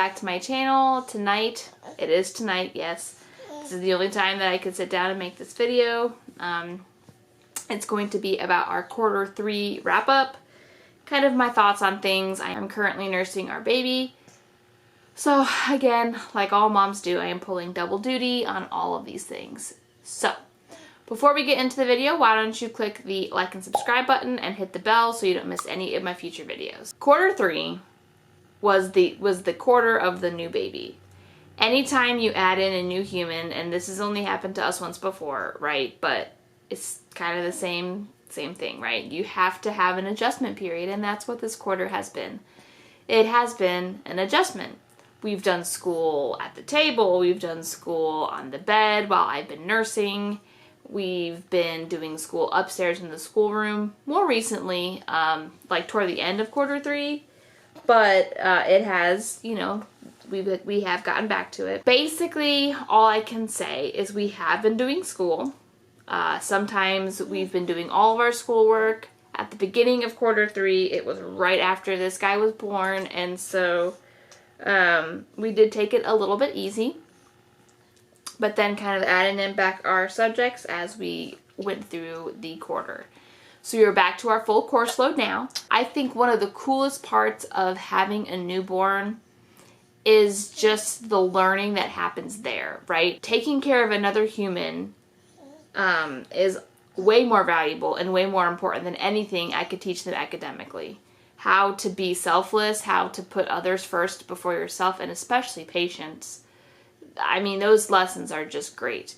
back to my channel. Tonight, it is tonight, yes. This is the only time that I could sit down and make this video. It's going to be about our quarter 3 wrap up, kind of my thoughts on things. I am currently nursing our baby. So again, like all moms do, I am pulling double duty on all of these things. So before we get into the video, why don't you click the like and subscribe button and hit the bell so you don't miss any of my future videos. Quarter 3 was the quarter of the new baby. Anytime you add in a new human, and this has only happened to us once before, right? But it's kind of the same thing, right? You have to have an adjustment period, and that's what this quarter has been. It has been an adjustment. We've done school at the table, we've done school on the bed while I've been nursing. We've been doing school upstairs in the schoolroom more recently, like toward the end of quarter 3, but it has, you know, we have gotten back to it. Basically, all I can say is we have been doing school. Sometimes we've been doing all of our schoolwork at the beginning of quarter 3. It was right after this guy was born, and so we did take it a little bit easy, but then kind of adding in back our subjects as we went through the quarter. So you're back to our full course load now. I think one of the coolest parts of having a newborn is just the learning that happens there, right? Taking care of another human is way more valuable and way more important than anything I could teach them academically. How to be selfless, how to put others first before yourself, and especially patience. I mean, those lessons are just great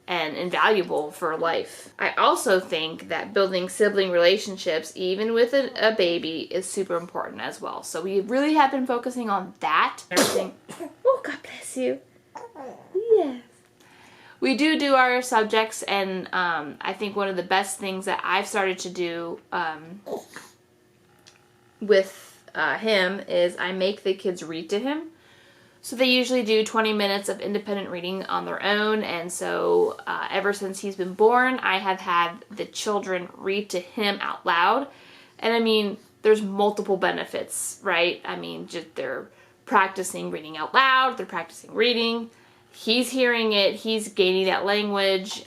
and invaluable for life. I also think that building sibling relationships, even with a baby, is super important as well. So we really have been focusing on that. Oh, God bless you. Yes. We do our subjects, and I think one of the best things that I've started to do with him is I make the kids read to him. So they usually do 20 minutes of independent reading on their own, and so ever since he's been born, I have had the children read to him out loud. And I mean, there's multiple benefits, right? I mean, just they're practicing reading out loud, they're practicing reading, he's hearing it, he's gaining that language.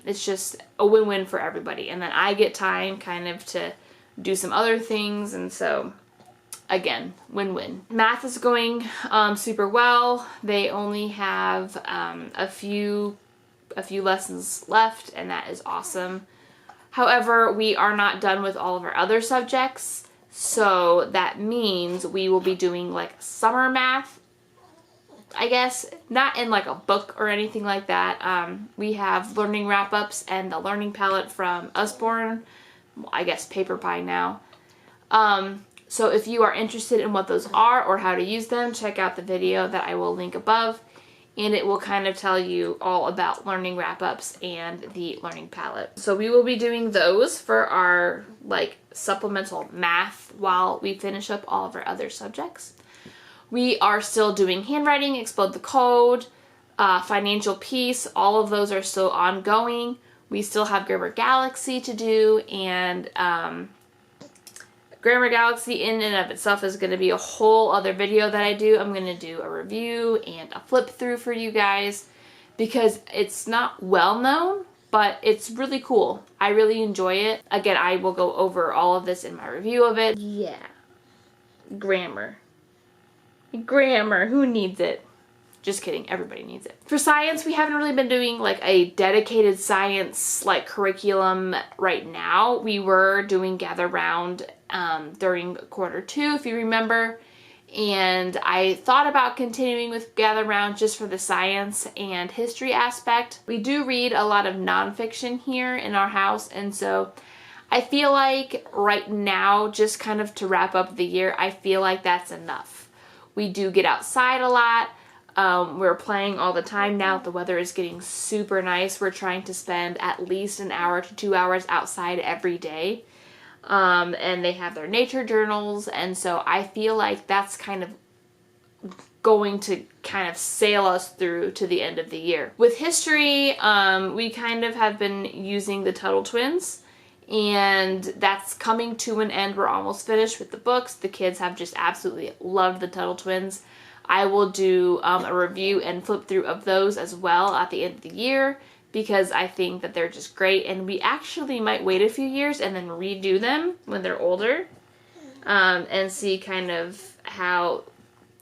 It's just a win-win for everybody. And then I get time kind of to do some other things, and so again, win-win. Math is going super well. They only have a few lessons left, and that is awesome. However, we are not done with all of our other subjects, so that means we will be doing like summer math, I guess, not in like a book or anything like that. We have learning wrap-ups and the learning palette from Usborne, I guess Paper Pie now. So if you are interested in what those are or how to use them, check out the video that I will link above, and it will kind of tell you all about learning wrap-ups and the learning palette. So we will be doing those for our like supplemental math while we finish up all of our other subjects. We are still doing handwriting, Explode the Code, Financial Peace. All of those are still ongoing. We still have Grammar Galaxy to do, and Grammar Galaxy in and of itself is going to be a whole other video that I do. I'm going to do a review and a flip through for you guys because it's not well known, but it's really cool. I really enjoy it. Again, I will go over all of this in my review of it. Yeah. Grammar. Grammar. Who needs it? Just kidding, everybody needs it. For science, we haven't really been doing like a dedicated science like curriculum right now. We were doing Gather Round during quarter 2, if you remember, and I thought about continuing with Gather Round just for the science and history aspect. We do read a lot of nonfiction here in our house, and so I feel like right now, just kind of to wrap up the year, I feel like that's enough. We do get outside a lot. We're playing all the time now. The weather is getting super nice. We're trying to spend at least an hour to 2 hours outside every day. And they have their nature journals, and so I feel like that's kind of going to kind of sail us through to the end of the year. With history, we kind of have been using the Tuttle Twins, and that's coming to an end. We're almost finished with the books. The kids have just absolutely loved the Tuttle Twins. I will do a review and flip through of those as well at the end of the year, because I think that they're just great, and we actually might wait a few years and then redo them when they're older, and see kind of how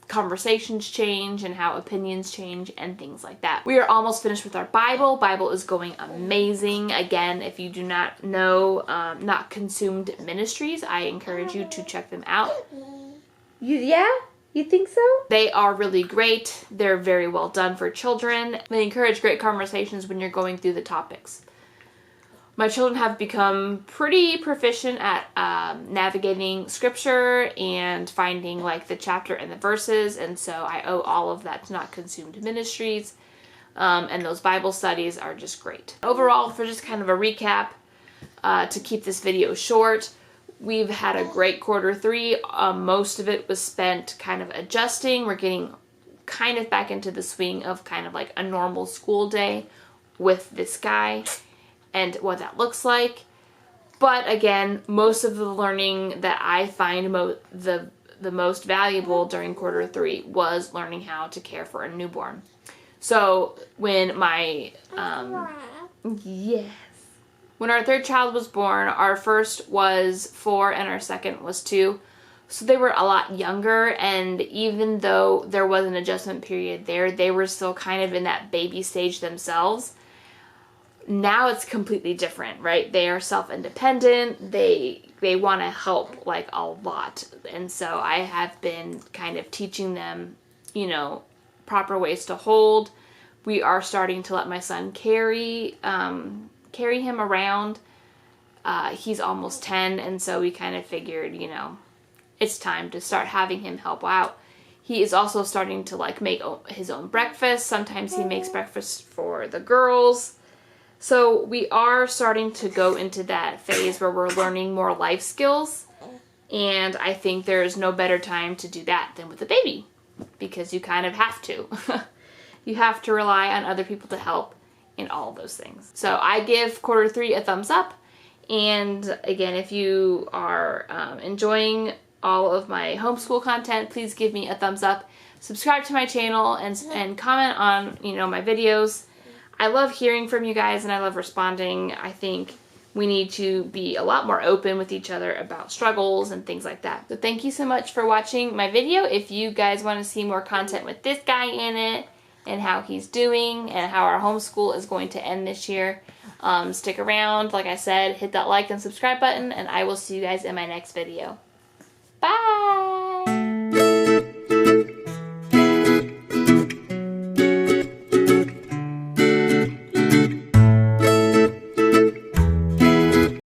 conversations change and how opinions change and things like that. We are almost finished with our Bible. Bible is going amazing. Again, if you do not know Not Consumed Ministries, I encourage you to check them out. Yeah? You think so? They are really great. They're very well done for children. They encourage great conversations when you're going through the topics. My children have become pretty proficient at navigating scripture and finding like the chapter and the verses, and so I owe all of that to Not Consumed Ministries, and those Bible studies are just great. Overall, for just kind of a recap, to keep this video short, we've had a great quarter three. Most of it was spent kind of adjusting. We're getting kind of back into the swing of kind of like a normal school day with this guy and what that looks like. But again, most of the learning that I find the most valuable during quarter three was learning how to care for a newborn. So when my when our third child was born, our first was 4 and our second was 2. So they were a lot younger, and even though there was an adjustment period there, they were still kind of in that baby stage themselves. Now it's completely different, right? They are self-independent. They want to help like a lot. And so I have been kind of teaching them, you know, proper ways to hold. We are starting to let my son carry him around. He's almost 10, and so we kind of figured, you know, it's time to start having him help out. He is also starting to like make his own breakfast. Sometimes he makes breakfast for the girls. So we are starting to go into that phase where we're learning more life skills, and I think there's no better time to do that than with a baby, because you kind of have to. You have to rely on other people to help in all of those things. So I give quarter three a thumbs up, and again, if you are enjoying all of my homeschool content, please give me a thumbs up, subscribe to my channel, and comment on, you know, my videos. I love hearing from you guys, and I love responding. I think we need to be a lot more open with each other about struggles and things like that. So thank you so much for watching my video. If you guys want to see more content with this guy in it and how he's doing and how our homeschool is going to end this year, stick around. Like I said, hit that like and subscribe button, and I will see you guys in my next video. Bye!